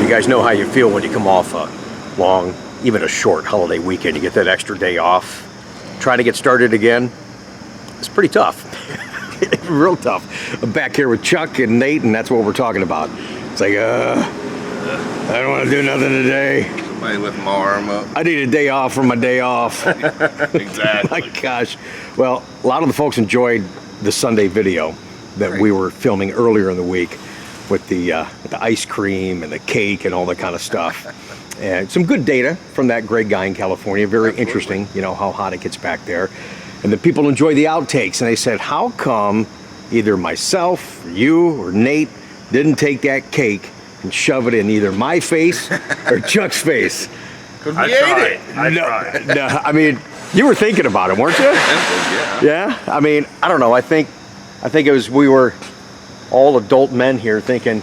You guys know how you feel when you come off a long, even a short holiday weekend. You get that extra day off. Try to get started again. It's pretty tough. Real tough. I'm back here with Chuck and Nate, and that's what we're talking about. It's like, I don't want to do nothing today. Somebody lift my arm up. I need a day off from my day off. Exactly. My gosh. Well, a lot of the folks enjoyed the Sunday video that we were filming earlier in the week with the ice cream and the cake and all that kind of stuff. And some good data from that great guy in California. Very interesting, you know, how hot it gets back there. And the people enjoy the outtakes. And they said, how come either myself, or you, or Nate didn't take that cake and shove it in either my face or Chuck's face? Because we ate it. I tried. No, I mean, you were thinking about it, weren't you? Yeah. I mean, I don't know. I think it was, we were all adult men here thinking,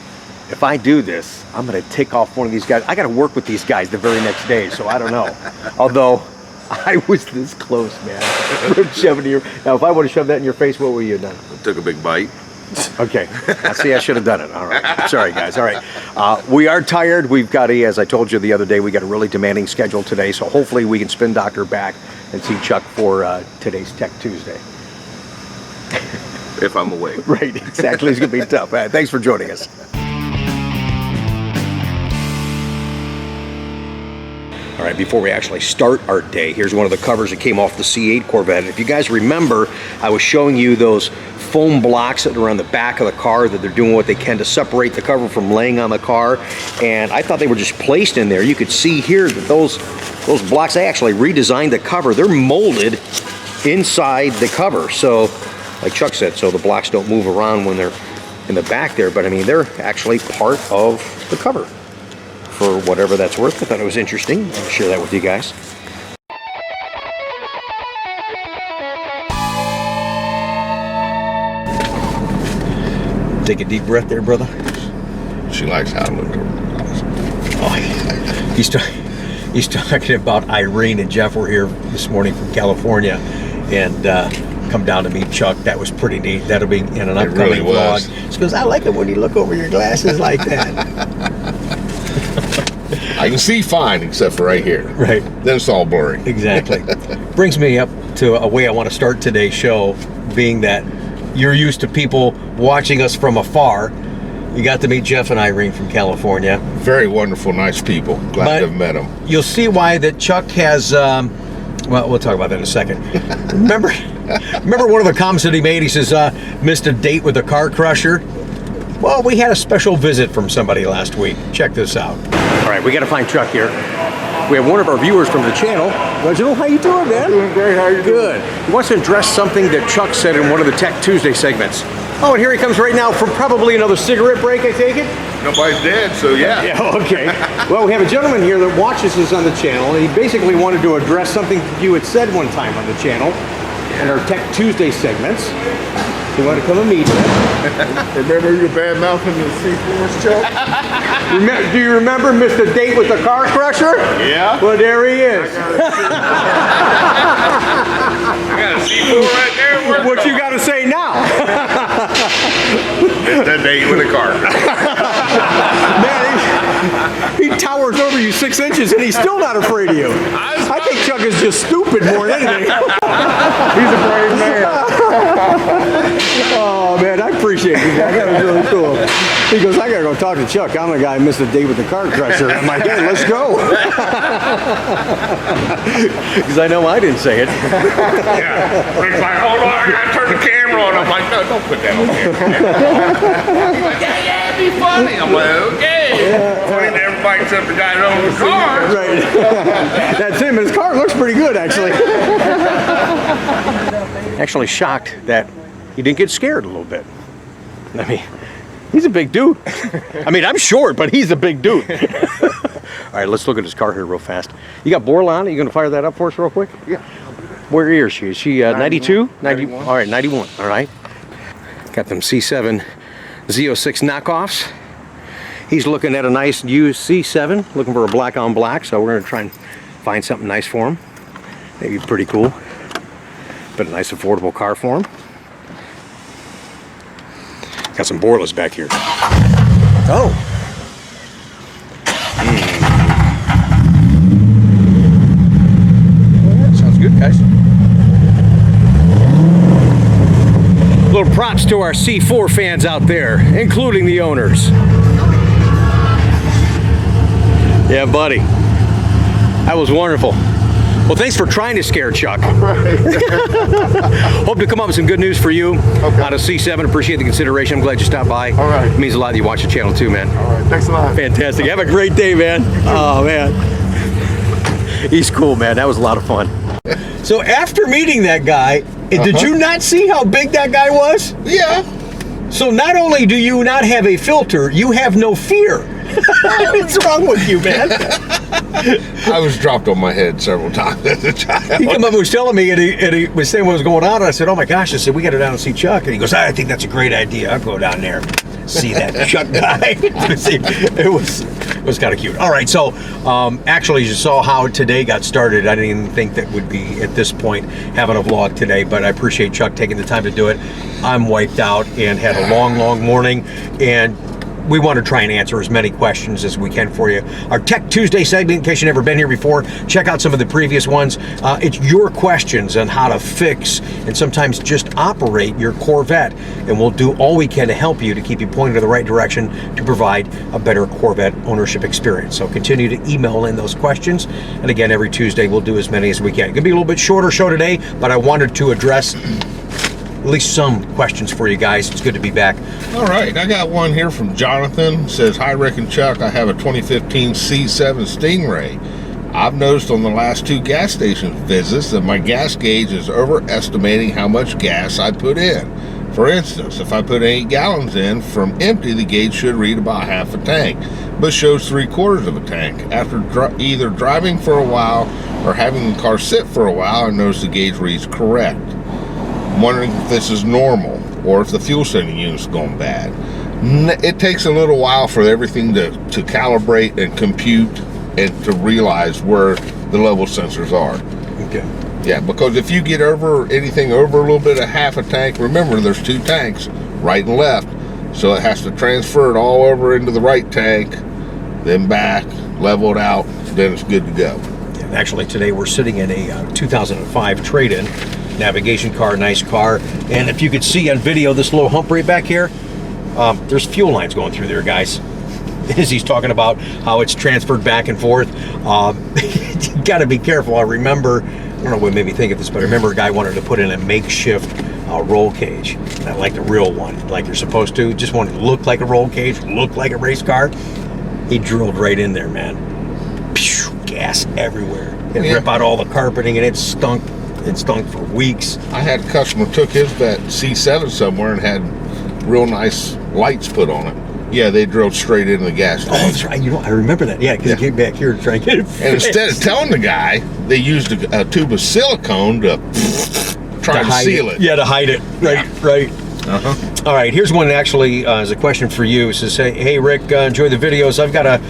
if I do this, I'm going to take off one of these guys. I got to work with these guys the very next day, so I don't know. Although, I was this close, man. Shoving your, now, if I would have shoved that in your face, what would you have done? Took a big bite. Okay. See, I should have done it. All right. Sorry, guys. All right. We are tired. We've got as I told you the other day, we got a really demanding schedule today, so hopefully we can spin Doctor back and see Chuck for today's Tech Tuesday. If I'm awake. Right. Exactly. It's going to be tough. Thanks for joining us. All right, before we actually start our day, here's one of the covers that came off the C8 Corvette. If you guys remember, I was showing you those foam blocks that are on the back of the car, that they're doing what they can to separate the cover from laying on the car. And I thought they were just placed in there. You could see here that those blocks, they actually redesigned the cover. They're molded inside the cover. So, like Chuck said, so the blocks don't move around when they're in the back there. But I mean, they're actually part of the cover. For whatever that's worth. I thought it was interesting. I'll share that with you guys. Take a deep breath there, brother. She likes how I look. Oh, he's talking about Irene and Jeff were here this morning from California and come down to meet Chuck. That was pretty neat. That'll be in an upcoming vlog. She goes, I like it when you look over your glasses like that. I can see fine except for right here. Right. Then it's all blurry. Exactly. Brings me up to a way I want to start today's show, being that you're used to people watching us from afar. You got to meet Jeff and Irene from California. Very wonderful, nice people. Glad to have met them. You'll see why that Chuck has, well, we'll talk about that in a second. Remember one of the comments that he made? He says, missed a date with a car crusher. Well, we had a special visit from somebody last week. Check this out. All right, we got to find Chuck here. We have one of our viewers from the channel. Reginald, how you doing, man? I'm doing great. How are you doing? Good. He wants to address something that Chuck said in one of the Tech Tuesday segments. Oh, and here he comes right now for probably another cigarette break, I take it? Nobody's dead, so yeah. Yeah, okay. Well, we have a gentleman here that watches us on the channel, and he basically wanted to address something you had said one time on the channel in our Tech Tuesday segments. You want to come and meet him? Remember you bad mouthing the C4s, Chuck? Do you remember Mr. Date with the car crusher? Yeah. Well, there he is. I got a C4 right there. What you got to say now? That date with a car. Man, he towers over you 6 inches and he's still not afraid of you. I think Chuck is just stupid more than anything. He's a brave man. Oh man, I appreciate you. That was really cool. He goes, I gotta go talk to Chuck. I'm the guy who missed a date with the car crusher. I'm like, hey, let's go. Because I know I didn't say it. Yeah. Rick's like, hold on, I gotta turn the camera on. I'm like, no, don't put that on camera. He's like, yeah, it'd be funny. I'm like, okay. Funny to everybody except the guy that owns the car. Right. That's him. His car looks pretty good, actually. Actually shocked that he didn't get scared a little bit. I mean, he's a big dude. I mean, I'm short, but he's a big dude. All right, let's look at his car here real fast. You got Borla on it? You going to fire that up for us real quick? Yeah. Where is she? Is she 92? 91. All right, 91. All right. Got them C7 Z06 knockoffs. He's looking at a nice used C7, looking for a black on black, so we're going to try and find something nice for him. Maybe pretty cool. But a nice affordable car for him. Got some Borlas back here. Oh. props to our C4 fans out there, including the owners. Yeah, buddy. That was wonderful. Well, thanks for trying to scare Chuck. Hope to come up with some good news for you out of C7. Appreciate the consideration. I'm glad you stopped by. All right. It means a lot that you watch the channel too, man. All right, thanks a lot. Fantastic. Have a great day, man. Oh, man. He's cool, man. That was a lot of fun. So after meeting that guy, did you not see how big that guy was? Yeah. So not only do you not have a filter, you have no fear. What's wrong with you, man? I was dropped on my head several times as a child. He came up and was telling me, and he was saying what was going on. And I said, oh my gosh. I said, we got to go down and see Chuck. And he goes, I think that's a great idea. I'll go down there, see that Chuck guy. It was kind of cute. All right, so actually, you saw how today got started. I didn't even think that would be, at this point, having a vlog today, but I appreciate Chuck taking the time to do it. I'm wiped out and had a long, long morning, and we want to try and answer as many questions as we can for you. Our Tech Tuesday segment, in case you've never been here before, check out some of the previous ones. It's your questions on how to fix and sometimes just operate your Corvette, and we'll do all we can to help you to keep you pointed in the right direction to provide a better Corvette ownership experience. So continue to email in those questions, and again, every Tuesday we'll do as many as we can. It's gonna be a little bit shorter show today, but I wanted to address at least some questions for you guys. It's good to be back. All right, I got one here from Jonathan. Says, hi Rick and Chuck, I have a 2015 C7 Stingray. I've noticed on the last 2 gas station visits that my gas gauge is overestimating how much gas I put in. For instance, if I put 8 gallons in from empty, the gauge should read about half a tank, but shows 3/4 of a tank. After either driving for a while or having the car sit for a while, I notice the gauge reads correct. I'm wondering if this is normal or if the fuel sending unit's gone bad. It takes a little while for everything to calibrate and compute and to realize where the level sensors are. Okay. Yeah, because if you get anything over a little bit of half a tank, remember there's 2 tanks, right and left, so it has to transfer it all over into the right tank, then back, level it out, then it's good to go. Yeah, actually, today we're sitting in a 2005 trade-in navigation car, nice car, and if you could see on video this little hump right back here, there's fuel lines going through there, guys. As he's talking about how it's transferred back and forth. You got to be careful. I remember, I don't know what made me think of this, but I remember a guy wanted to put in a makeshift roll cage, not like the real one, like you're supposed to. Just wanted to look like a roll cage, look like a race car. He drilled right in there, man. Pew, gas everywhere. It rip out all the carpeting, and it stunk. It stunk for weeks. I had a customer took his that C7 somewhere and had real nice lights put on it. Yeah, they drilled straight into the gas tank. Oh, that's right. You know, I remember that. Yeah, because he came back here to try and get it fixed. And instead of telling the guy, they used a tube of silicone to try to seal it. Yeah, to hide it. Right, right. Uh-huh. All right, here's one that actually is a question for you. It says, hey Rick, enjoy the videos. I've got a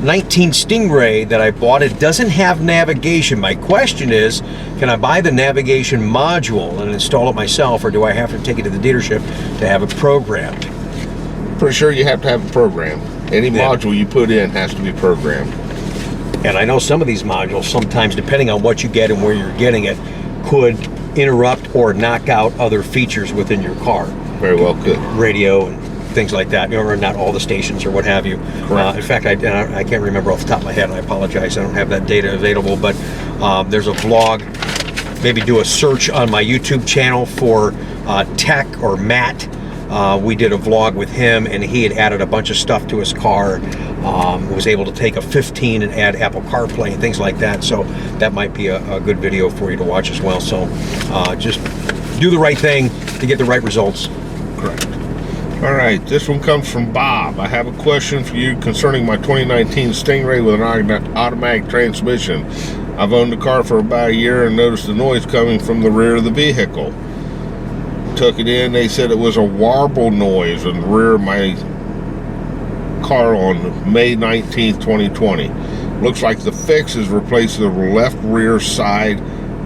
19 Stingray that I bought. It doesn't have navigation. My question is, can I buy the navigation module and install it myself, or do I have to take it to the dealership to have it programmed? Pretty sure you have to have a program. Any module you put in has to be programmed. And I know some of these modules, sometimes depending on what you get and where you're getting it, could interrupt or knock out other features within your car. Very well could. Radio and things like that, or not all the stations or what have you. In fact, I can't remember off the top of my head, and I apologize, I don't have that data available, but there's a vlog. Maybe do a search on my YouTube channel for Tech or Matt. We did a vlog with him, and he had added a bunch of stuff to his car. Was able to take a 15 and add Apple CarPlay and things like that. So that might be a good video for you to watch as well. So just do the right thing to get the right results. Correct. All right, this one comes from Bob. I have a question for you concerning my 2019 Stingray with an automatic transmission. I've owned the car for about a year and noticed the noise coming from the rear of the vehicle. Took it in, they said it was a warble noise in the rear of my car on May 19th, 2020. Looks like the fix is replace the left rear side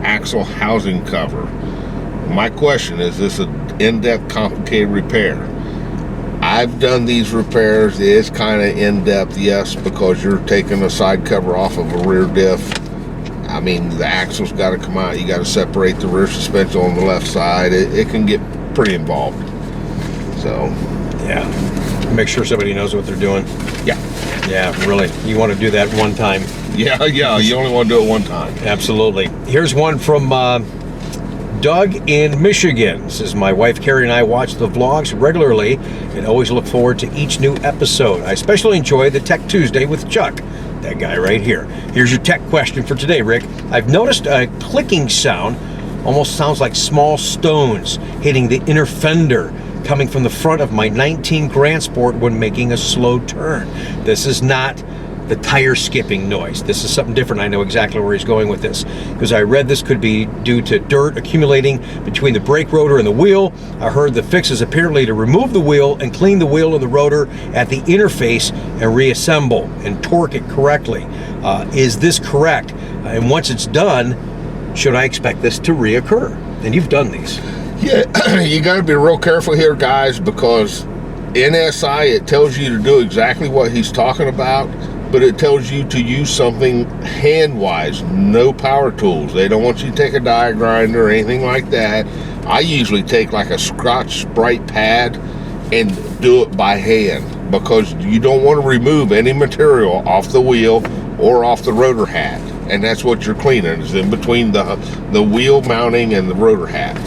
axle housing cover. My question is this an in-depth, complicated repair? I've done these repairs. It is kind of in-depth, yes, because you're taking a side cover off of a rear diff. I mean, the axle's got to come out. You got to separate the rear suspension on the left side. It can get pretty involved. So, Yeah. Make sure somebody knows what they're doing. yeah. Yeah, really. You want to do that one time. Yeah, you only want to do it one time. Absolutely. Here's one from Doug in Michigan. Says, my wife Carrie and I watch the vlogs regularly and always look forward to each new episode. I especially enjoy the Tech Tuesday with Chuck, that guy right here. Here's your tech question for today, Rick. I've noticed a clicking sound, almost sounds like small stones hitting the inner fender coming from the front of my 19 Grand Sport when making a slow turn. This is not the tire skipping noise. This is something different. I know exactly where he's going with this, because I read this could be due to dirt accumulating between the brake rotor and the wheel. I heard the fix is apparently to remove the wheel and clean the wheel and the rotor at the interface and reassemble and torque it correctly. Is this correct? And once it's done, should I expect this to reoccur? And you've done these. Yeah, you got to be real careful here, guys, because NSI, it tells you to do exactly what he's talking about, but it tells you to use something hand-wise, no power tools. They don't want you to take a die grinder or anything like that. I usually take like a Scotch-Brite pad and do it by hand, because you don't want to remove any material off the wheel or off the rotor hat. And that's what you're cleaning, is in between the wheel mounting and the rotor hat.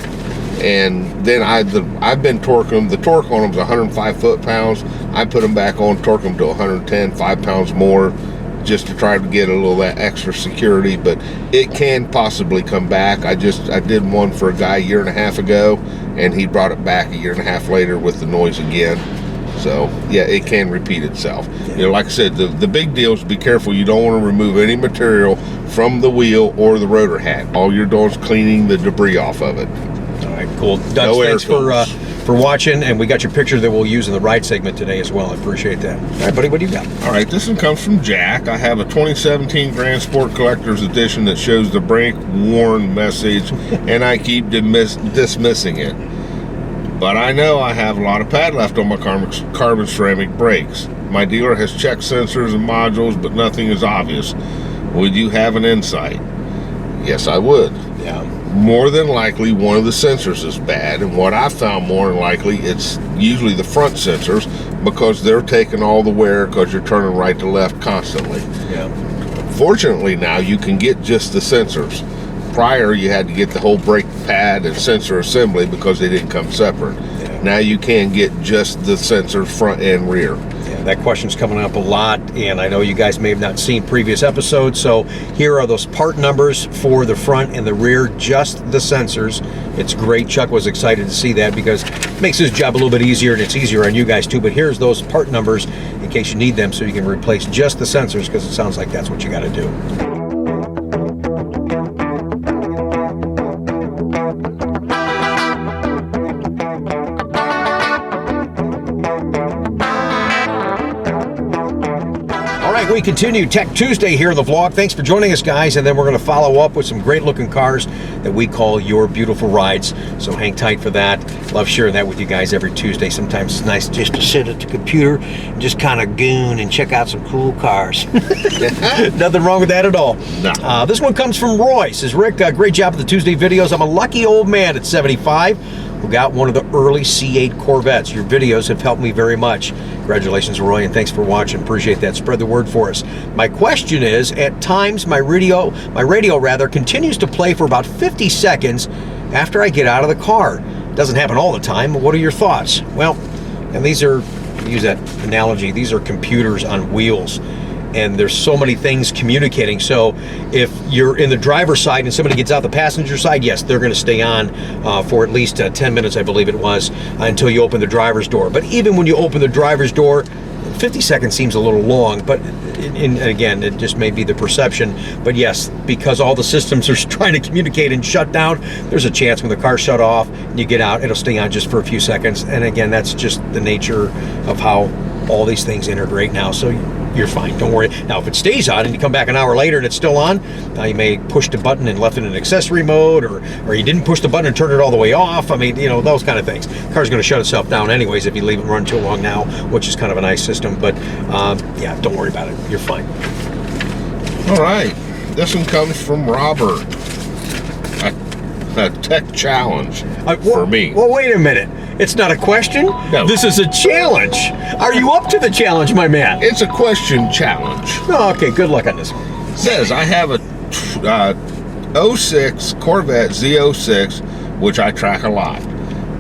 And then I've been torquing them. The torque on them is 105 foot-pounds. I put them back on, torque them to 110, 5 pounds more, just to try to get a little that extra security. But it can possibly come back. I did one for a guy a year and a half ago, and he brought it back a year and a half later with the noise again. So yeah, it can repeat itself. You know, like I said, the big deal is be careful. You don't want to remove any material from the wheel or the rotor hat. All you're doing is cleaning the debris off of it. All right, cool. Doug, No thanks air for watching, and we got your picture that we'll use in the ride segment today as well. I appreciate that. All right, buddy, what do you got? All right, this one comes from Jack. I have a 2017 Grand Sport Collector's Edition that shows the brake warn message, and I keep dismissing it. But I know I have a lot of pad left on my carbon ceramic brakes. My dealer has checked sensors and modules, but nothing is obvious. Would you have an insight? Yes, I would. Yeah. More than likely, one of the sensors is bad, and what I found more than likely, it's usually the front sensors, because they're taking all the wear because you're turning right to left constantly. Yeah. Fortunately, now you can get just the sensors. Prior, you had to get the whole brake pad and sensor assembly because they didn't come separate. Yeah. Now you can get just the sensors front and rear. Yeah, that question's coming up a lot, and I know you guys may have not seen previous episodes, so here are those part numbers for the front and the rear, just the sensors. It's great. Chuck was excited to see that because it makes his job a little bit easier, and it's easier on you guys too. But here's those part numbers in case you need them, so you can replace just the sensors, because it sounds like that's what you got to do. We continue Tech Tuesday here in the vlog. Thanks for joining us, guys, and then we're going to follow up with some great looking cars that we call your beautiful rides, so hang tight for that. Love sharing that with you guys every Tuesday. Sometimes it's nice just to sit at the computer and just kind of goon and check out some cool cars. Nothing wrong with that at all. No. This one comes from Roy. Says, Rick, great job with the Tuesday videos. I'm a lucky old man at 75 who got one of the early C8 Corvettes. Your videos have helped me very much. Congratulations, Roy, and thanks for watching. Appreciate that. Spread the word for us. My question is, at times my radio continues to play for about 50 seconds after I get out of the car. It doesn't happen all the time. What are your thoughts? Well, and these are, use that analogy, these are computers on wheels, and there's so many things communicating. So if you're in the driver's side and somebody gets out the passenger side, yes, they're going to stay on for at least 10 minutes, I believe it was, until you open the driver's door. But even when you open the driver's door, 50 seconds seems a little long, but again, it just may be the perception. But yes, because all the systems are trying to communicate and shut down, there's a chance when the car's shut off and you get out, it'll stay on just for a few seconds. And again, that's just the nature of how all these things integrate now. So you're fine, don't worry. Now, if it stays on and you come back an hour later and it's still on, you may push the button and left it in accessory mode, or you didn't push the button and turn it all the way off. I mean, you know, those kind of things. The car's going to shut itself down anyways if you leave it run too long now, which is kind of a nice system. But yeah, don't worry about it. You're fine. All right, this one comes from Robert. A tech challenge for me. Well, wait a minute. It's not a question. No. This is a challenge. Are you up to the challenge, my man? It's a question challenge. Oh, okay, good luck on this. It says I have a 06 Corvette Z06, which I track a lot.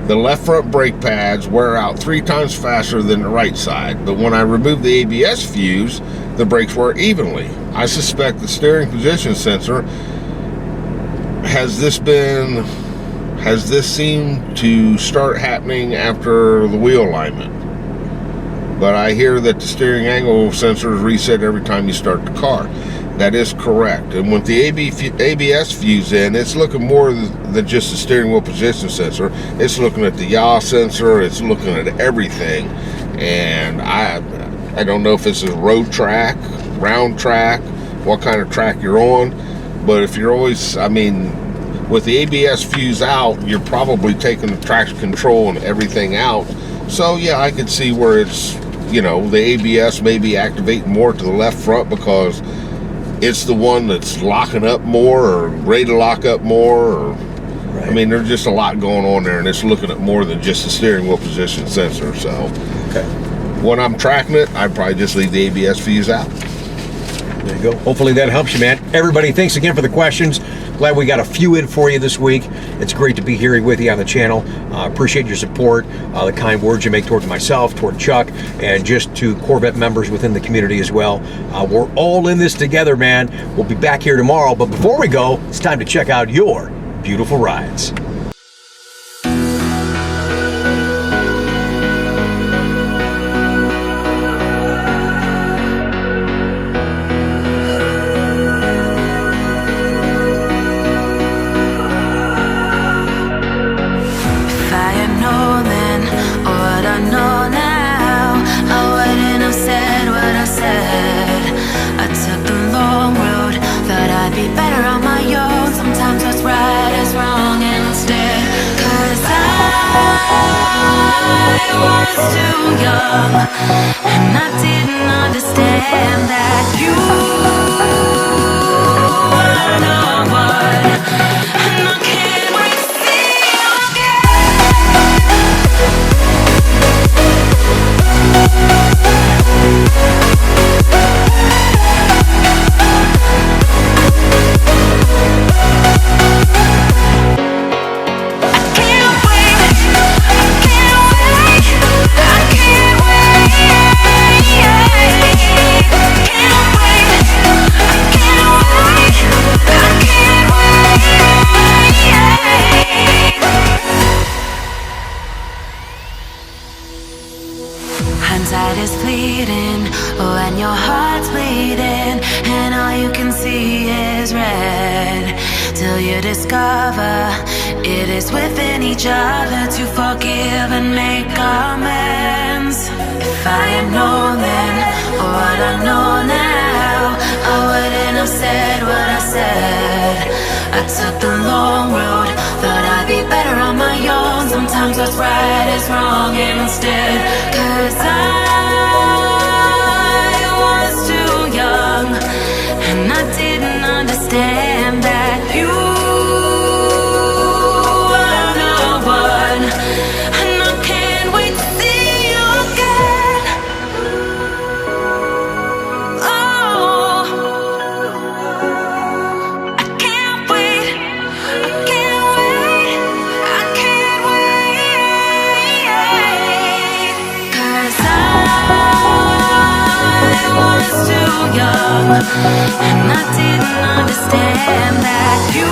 The left front brake pads wear out 3 times faster than the right side, but when I remove the ABS fuse, the brakes work evenly. I suspect the steering position sensor has this seemed to start happening after the wheel alignment. But I hear that the steering angle sensor is reset every time you start the car. That is correct. And with the ABS fuse in, it's looking more than just the steering wheel position sensor. It's looking at the yaw sensor. It's looking at everything. And I don't know if this is road track, round track, what kind of track you're on. But if you're always, I mean, with the ABS fuse out, you're probably taking the traction control and everything out. So yeah, I could see where it's, you know, the ABS may be activating more to the left front because it's the one that's locking up more or ready to lock up more. Or, right. I mean, there's just a lot going on there, and it's looking at more than just the steering wheel position sensor. So okay. When I'm tracking it, I'd probably just leave the ABS fuse out. There you go. Hopefully that helps you, man. Everybody, thanks again for the questions. Glad we got a few in for you this week. It's great to be here with you on the channel. Appreciate your support, the kind words you make toward myself, toward Chuck, and just to Corvette members within the community as well. We're all in this together, man. We'll be back here tomorrow, but before we go, it's time to check out your beautiful rides. I was too young, and I didn't understand that you were the one, and I can't wait to see you Hindsight is fleeting, oh, and your heart's bleeding, and all you can see is red, till you discover it is within each other to forgive and make amends. If I had known then, or what I know now, I wouldn't have said what I said. I took the long road, thought I'd be better on my own. Sometimes what's right is wrong instead, 'cause I was too young, and I didn't understand that you were the one, and I can't wait to see you again. Oh, I can't wait, I can't wait, I can't wait, 'cause I was too young, and I didn't understand that you